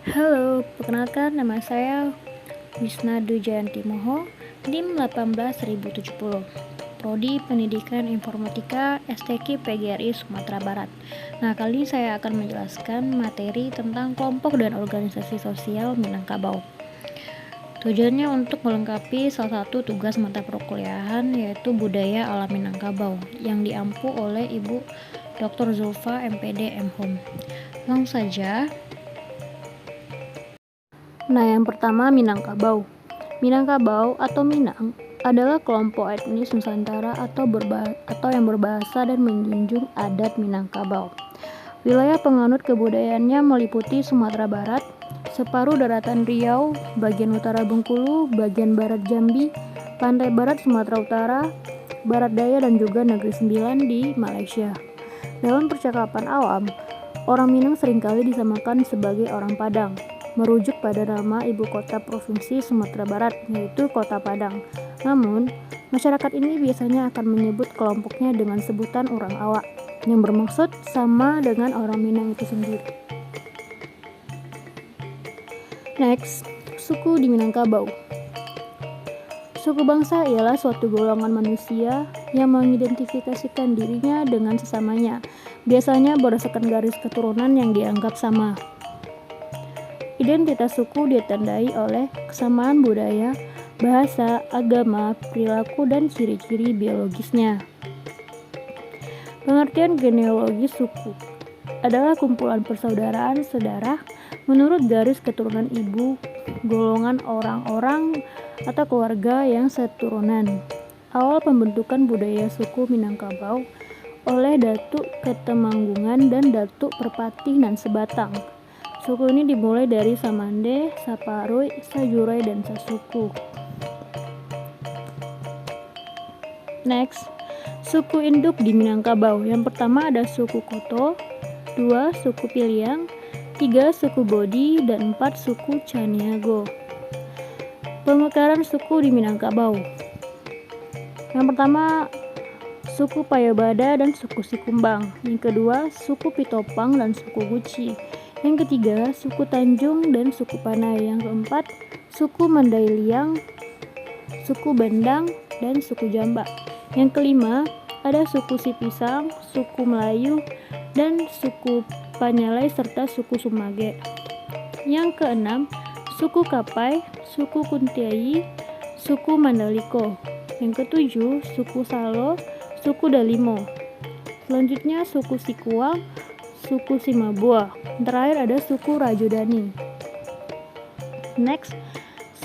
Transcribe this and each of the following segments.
Halo, perkenalkan nama saya Wisna Dujayanti Moho, NIM 18070, Prodi Pendidikan Informatika STQ PGRI Sumatera Barat. Nah, kali ini saya akan menjelaskan materi tentang kelompok dan organisasi sosial Minangkabau. Tujuannya untuk melengkapi salah satu tugas mata perkuliahan, yaitu Budaya Alam Minangkabau, yang diampu oleh Ibu Dr. Zulfa MPD MHum. Langsung saja. Nah, yang pertama Minangkabau. Minangkabau atau Minang adalah kelompok etnis Nusantara atau yang berbahasa dan menjunjung adat Minangkabau. Wilayah penganut kebudayaannya meliputi Sumatera Barat, separuh daratan Riau, bagian utara Bengkulu, bagian barat Jambi, pantai barat Sumatera Utara, barat daya dan juga Negeri Sembilan di Malaysia. Dalam percakapan awam, orang Minang seringkali disamakan sebagai orang Padang, merujuk pada nama ibu kota provinsi Sumatera Barat, yaitu Kota Padang. Namun, masyarakat ini biasanya akan menyebut kelompoknya dengan sebutan orang awak, yang bermaksud sama dengan orang Minang itu sendiri. Next, suku di Minangkabau. Suku bangsa ialah suatu golongan manusia yang mengidentifikasikan dirinya dengan sesamanya, biasanya berdasarkan garis keturunan yang dianggap sama. Identitas suku ditandai oleh kesamaan budaya, bahasa, agama, perilaku, dan ciri-ciri biologisnya. Pengertian genealogis suku adalah kumpulan persaudaraan sedarah menurut garis keturunan ibu, golongan orang-orang atau keluarga yang seturunan. Awal pembentukan budaya suku Minangkabau oleh Datuk Ketemanggungan dan Datuk Perpati nan Sebatang. Suku ini dimulai dari Samande, Saparui, Sajurai, dan Sasuku. Next, suku induk di Minangkabau. Yang pertama ada suku Koto, 2 suku Piliang, 3 suku Bodi, dan 4 suku Caniago. Pemekaran suku di Minangkabau. Yang pertama suku Payabada dan suku Sikumbang. Yang kedua suku Pitopang dan suku Guci. Yang ketiga, suku Tanjung dan suku Panai. Yang keempat, suku Mandailiang, suku Bendang, dan suku Jamba. Yang kelima, ada suku Sipisang, suku Melayu, dan suku Panyalai serta suku Sumage. Yang keenam, suku Kapai, suku Kuntiai, suku Mandaliko. Yang ketujuh, suku Salo, suku Dalimo. Selanjutnya, suku Sikuang, suku Simabua. Terakhir ada suku Rajodani. Next,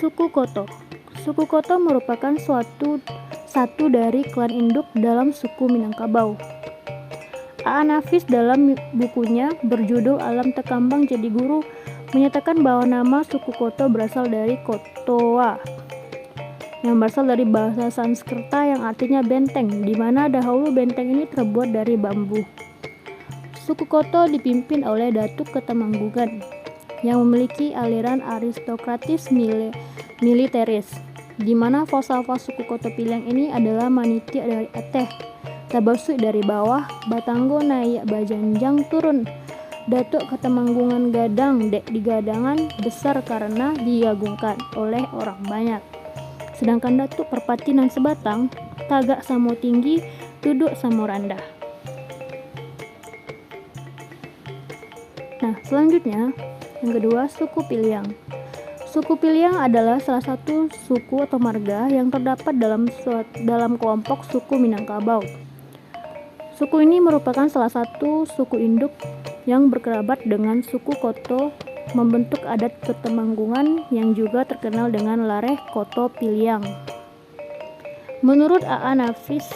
suku Koto. Suku Koto merupakan satu dari klan induk dalam suku Minangkabau. A.A. Nafis dalam bukunya berjudul Alam Tekambang Jadi Guru menyatakan bahwa nama suku Koto berasal dari Kotoa, yang berasal dari bahasa Sanskerta yang artinya benteng, di mana dahulu benteng ini terbuat dari bambu. Suku Koto dipimpin oleh Datuk Ketemanggungan yang memiliki aliran aristokratis militeris, di mana falsafah suku Koto Piliang ini adalah manitia dari Ateh, Tabasuk dari bawah, Batanggo naik Bajanjang turun. Datuk Ketemanggungan gadang dek di gadangan besar karena diagungkan oleh orang banyak. Sedangkan Datuk Perpati nan Sebatang tagak samo tinggi, duduk samo rendah. Nah, selanjutnya yang kedua suku Piliang. Suku Piliang adalah salah satu suku atau marga yang terdapat dalam kelompok suku Minangkabau. Suku ini merupakan salah satu suku induk yang berkerabat dengan suku Koto, membentuk adat Ketemanggungan yang juga terkenal dengan Lareh Koto Piliang. Menurut A.A. Nafis,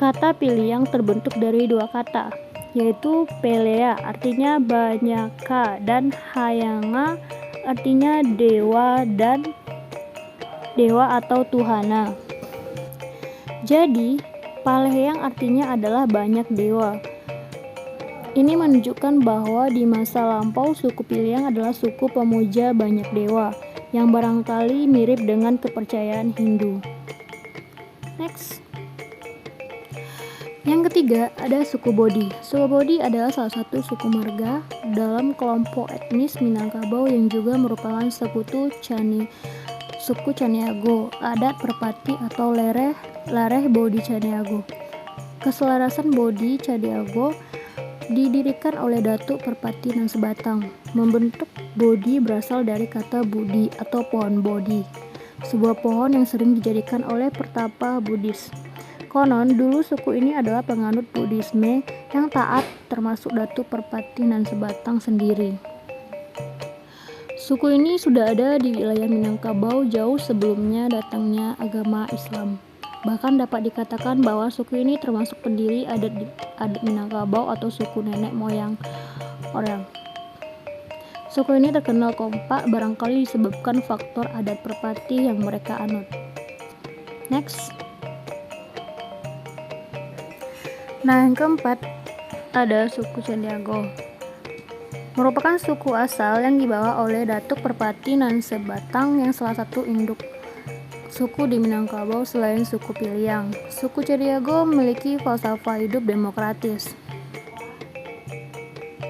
kata Piliang terbentuk dari dua kata, yaitu Pelea artinya banyaka dan Hayanga artinya dewa atau tuhana. Jadi Palehang artinya adalah banyak dewa. Ini menunjukkan bahwa di masa lampau suku Piliang adalah suku pemuja banyak dewa yang barangkali mirip dengan kepercayaan Hindu. Next, Yang ketiga, ada suku Bodi. Suku Bodi adalah salah satu suku marga dalam kelompok etnis Minangkabau yang juga merupakan sekutu suku Caniago, adat Perpati atau Lareh Bodi Caniago. Keselarasan Bodi Caniago didirikan oleh Datuk Perpati nan Sebatang. Membentuk Bodi berasal dari kata Budi atau pohon Bodi, sebuah pohon yang sering dijadikan oleh pertapa Buddhis. Konon, dulu suku ini adalah penganut Buddhisme yang taat, termasuk Datuk Perpati nan Sebatang sendiri. Suku ini sudah ada di wilayah Minangkabau jauh sebelumnya datangnya agama Islam. Bahkan dapat dikatakan bahwa suku ini termasuk pendiri adat Minangkabau atau suku nenek moyang orang. Suku ini terkenal kompak barangkali disebabkan faktor adat Perpati yang mereka anut. Next. Nah, yang keempat ada suku Caniago. Merupakan suku asal yang dibawa oleh Datuk Perpati nan Sebatang yang salah satu induk suku di Minangkabau selain suku Piliang. Suku Caniago memiliki falsafah hidup demokratis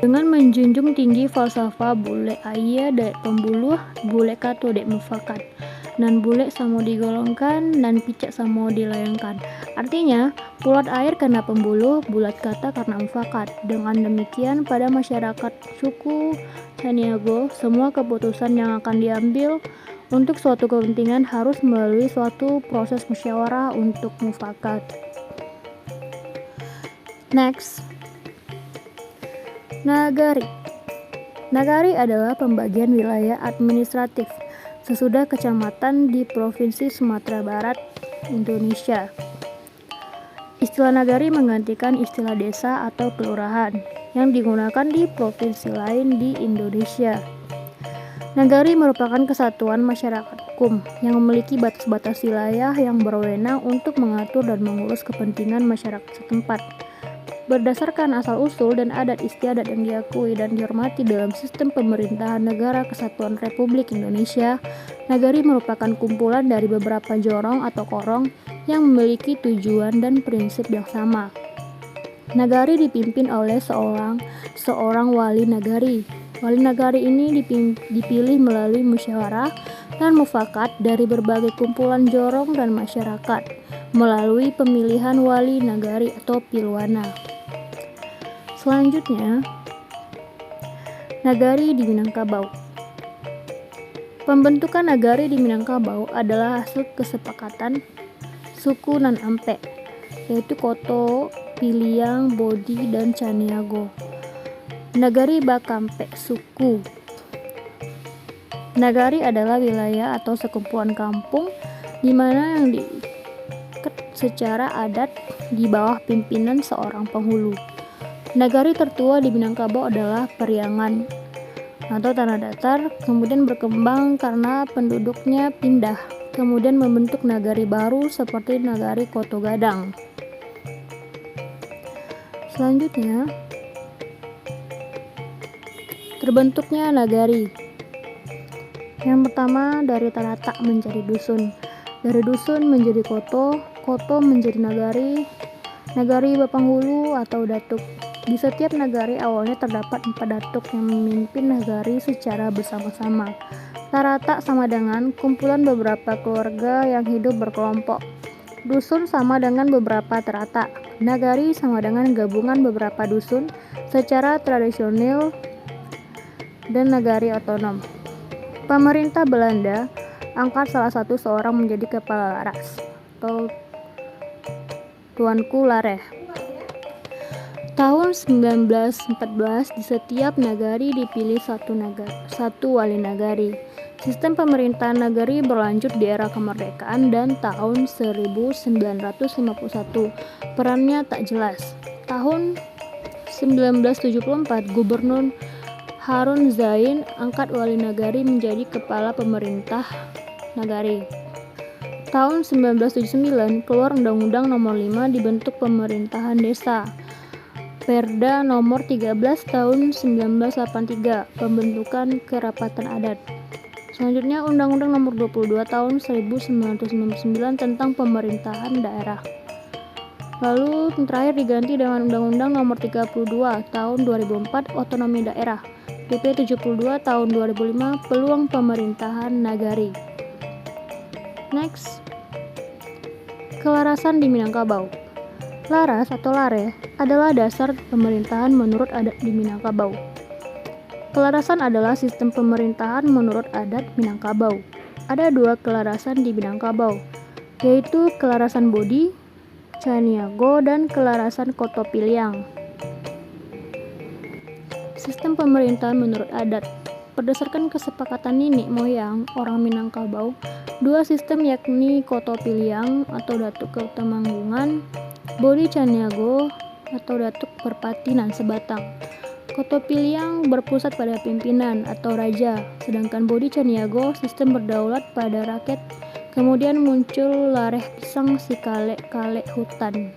dengan menjunjung tinggi falsafah bule aya dek pembuluh, bule kato dek mufakat, nan bule samo digolongkan, nan picak samo dilayangkan. Artinya, bulat air karena pembuluh, bulat kata karena mufakat. Dengan demikian, pada masyarakat suku Caniago, semua keputusan yang akan diambil untuk suatu kepentingan harus melalui suatu proses musyawarah untuk mufakat. Next. Nagari. Nagari adalah pembagian wilayah administratif sesudah kecamatan di Provinsi Sumatera Barat, Indonesia. Istilah nagari menggantikan istilah desa atau kelurahan yang digunakan di provinsi lain di Indonesia. Nagari merupakan kesatuan masyarakat hukum yang memiliki batas-batas wilayah yang berwenang untuk mengatur dan mengurus kepentingan masyarakat setempat. Berdasarkan asal-usul dan adat istiadat yang diakui dan dihormati dalam sistem pemerintahan Negara Kesatuan Republik Indonesia, nagari merupakan kumpulan dari beberapa jorong atau korong yang memiliki tujuan dan prinsip yang sama. Nagari dipimpin oleh seorang wali nagari. Wali nagari ini dipilih melalui musyawarah dan mufakat dari berbagai kumpulan jorong dan masyarakat melalui pemilihan wali nagari atau pilwana. Selanjutnya, nagari di Minangkabau. Pembentukan nagari di Minangkabau adalah hasil kesepakatan suku nan Ampe, yaitu Koto, Piliang, Bodi, dan Caniago. Nagari Bakampe suku. Nagari adalah wilayah atau sekumpulan kampung di mana yang diikat secara adat di bawah pimpinan seorang penghulu. Nagari tertua di Minangkabau adalah Periangan atau tanah datar, kemudian berkembang karena penduduknya pindah, kemudian membentuk nagari baru seperti nagari Koto Gadang. Selanjutnya, terbentuknya nagari. Yang pertama, dari taratak menjadi dusun, dari dusun menjadi koto, koto menjadi nagari, nagari bapanghulu atau datuk. Di setiap nagari awalnya terdapat 4 datuk yang memimpin nagari secara bersama-sama. Taratak sama dengan kumpulan beberapa keluarga yang hidup berkelompok. Dusun sama dengan beberapa taratak. Nagari sama dengan gabungan beberapa dusun secara tradisional dan nagari otonom. Pemerintah Belanda angkat salah satu seorang menjadi kepala laras atau Tuanku Lareh. Tahun 1914 di setiap nagari dipilih satu wali nagari. Sistem pemerintahan nagari berlanjut di era kemerdekaan dan tahun 1951 perannya tak jelas. Tahun 1974 Gubernur Harun Zain angkat wali nagari menjadi kepala pemerintah nagari. Tahun 1979 keluar Undang-Undang Nomor 5 dibentuk pemerintahan desa. Perda Nomor 13 Tahun 1983 pembentukan kerapatan adat. Selanjutnya Undang-Undang Nomor 22 Tahun 1999 tentang pemerintahan daerah. Lalu terakhir diganti dengan Undang-Undang Nomor 32 Tahun 2004 Otonomi Daerah, PP 72 Tahun 2005 Peluang Pemerintahan Nagari. Next, kelarasan di Minangkabau. Laras atau lare adalah dasar pemerintahan menurut adat di Minangkabau. Kelarasan adalah sistem pemerintahan menurut adat Minangkabau. Ada 2 kelarasan di Minangkabau, yaitu kelarasan Bodi, Caniago, dan kelarasan Kotopiliang. Sistem pemerintahan menurut adat. Berdasarkan kesepakatan nenek moyang orang Minangkabau, 2 sistem yakni Kotopiliang atau Datuk Ketemanggungan, Bodi Caniago atau Datuk Perpati nan Sebatang. Kotopiliang berpusat pada pimpinan atau raja, sedangkan Bodi Caniago sistem berdaulat pada rakyat. Kemudian muncul lareh pisang si kalek-kalek hutan.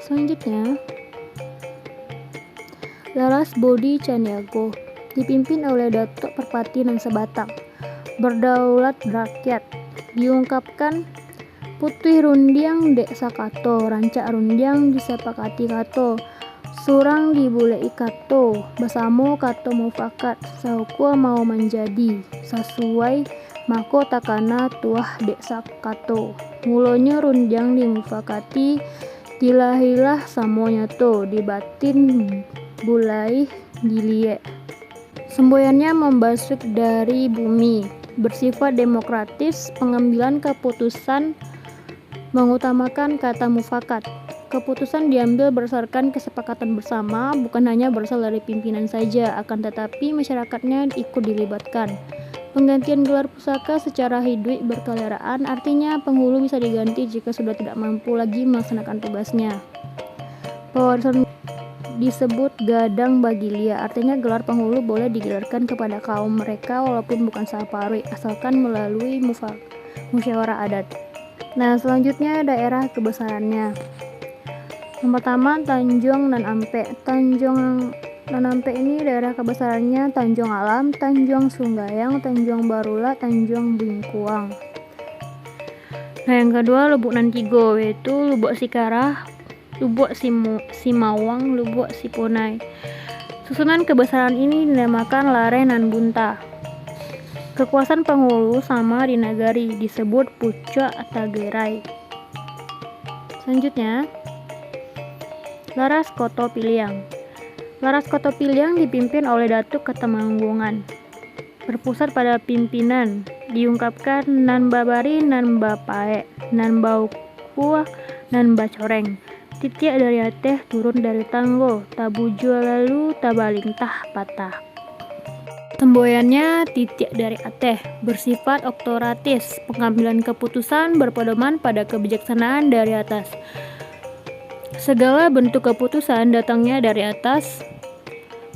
Selanjutnya, Laras Bodi Caniago dipimpin oleh Datuk Perpati nan Sebatang. Berdaulat rakyat. Diungkapkan putih rundiang dek sakato, rancak rundiang disepakati kato, surang dibulei kato, bersamo kato mufakat, sahukua mau menjadi, sesuai mako takana tuah dek sakato. Mulanya rundiang dimufakati, dilahilah samonya to, dibatin bulai dilie. Semboyannya membasuk dari bumi, bersifat demokratis, pengambilan keputusan mengutamakan kata mufakat. Keputusan diambil berdasarkan kesepakatan bersama, bukan hanya berasal dari pimpinan saja, akan tetapi masyarakatnya ikut dilibatkan. Penggantian gelar pusaka secara hidup berkeleraan, artinya penghulu bisa diganti jika sudah tidak mampu lagi melaksanakan tugasnya. Pewarisan disebut gadang bagilia, artinya gelar penghulu boleh digelarkan kepada kaum mereka walaupun bukan saparoi, asalkan melalui musyawarah adat. Nah, selanjutnya daerah kebesarannya. Yang pertama, Tanjung nan Ampe. Tanjung nan Ampe ini daerah kebesarannya Tanjung Alam, Tanjung Sunggayang, Tanjung Barula, Tanjung Bingkuang. Nah, yang kedua Lubuk nan Tigo, yaitu Lubuk Sikarah, Lubuk Simawang, Lubuk Sipunai. Susunan kebesaran ini dinamakan Lare nan Bunta. Kekuasaan penghulu sama di nagari, disebut Pucuk Tagerai. Selanjutnya, Laras Kotopiliang. Laras Kotopiliang dipimpin oleh Datuk Ketemanggungan. Berpusat pada pimpinan, diungkapkan nan babari, nan bapae, nan baupuah, nan bacoreng. Titiak dari ateh turun dari tanggo, tabujo lalu tabalintah patah. Semboyannya titiak dari ateh, bersifat oktoratis, pengambilan keputusan berpedoman pada kebijaksanaan dari atas. Segala bentuk keputusan datangnya dari atas,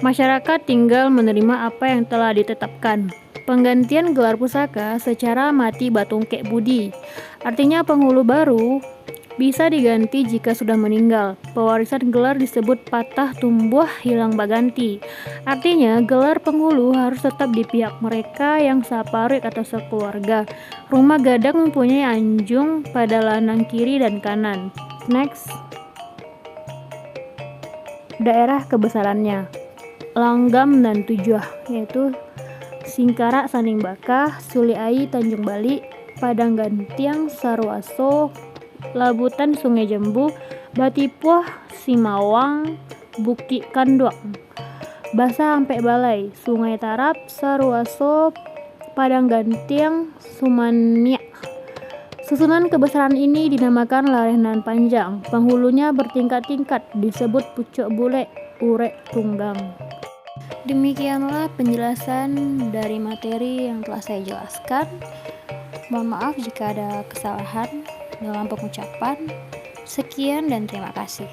masyarakat tinggal menerima apa yang telah ditetapkan. Penggantian gelar pusaka secara mati batungkek budi, artinya penghulu baru bisa diganti jika sudah meninggal. Pewarisan gelar disebut patah tumbuh hilang baganti, artinya gelar penghulu harus tetap di pihak mereka yang saparek atau sekeluarga. Rumah gadang mempunyai anjung pada lanang kiri dan kanan. Next, daerah kebesarannya. Langgam dan Tujuh, yaitu Singkarak Saning Bakah, Suliai Tanjung Bali, Padang Gantiang Sarwaso, Labutan Sungai Jembu, Batipuah Simawang, Bukit Kanduang, Basa Ampek Balai, Sungai Tarap Sarwaso, Padang Gantiang Sumaniak. Susunan kebesaran ini dinamakan larenan panjang. Penghulunya bertingkat-tingkat, disebut pucuk bule, urek tunggang. Demikianlah penjelasan dari materi yang telah saya jelaskan. Mohon maaf jika ada kesalahan dalam pengucapan. Sekian dan terima kasih.